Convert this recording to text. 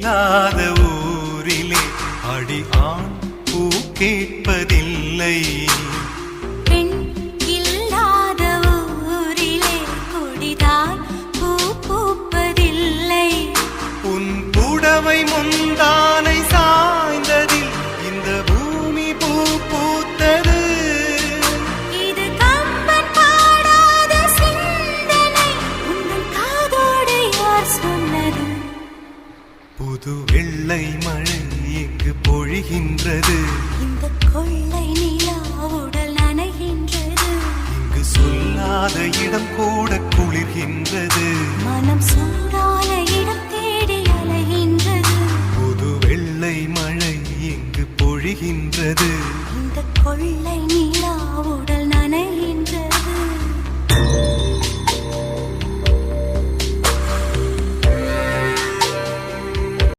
இல்லாத ஊரிலே அடி ஆண் பூ கேட்பதில்லை. பெண் இல்லாத ஊரிலே கொடிதான் பூ பூப்பதில்லை. உன் புடவை முந்தானை சாய்ந்ததில் இந்த பூமி பூ பூத்தது. இது கம்பன் பாடாத சிந்தனை, உங்கள் காதோடு யார் சொன்னது? புது வெள்ளை மழை இங்கு பொழிகின்றது. இந்த கொள்ளை நிலா உடல் நனைகின்றது. இங்கு சொல்லாத இடம் கூட குளிர்கின்றது. மனம் சூடான இடம் தேடி அலைகின்றது. புது வெள்ளை மழை இங்கு பொழிகின்றது. இந்த கொள்ளை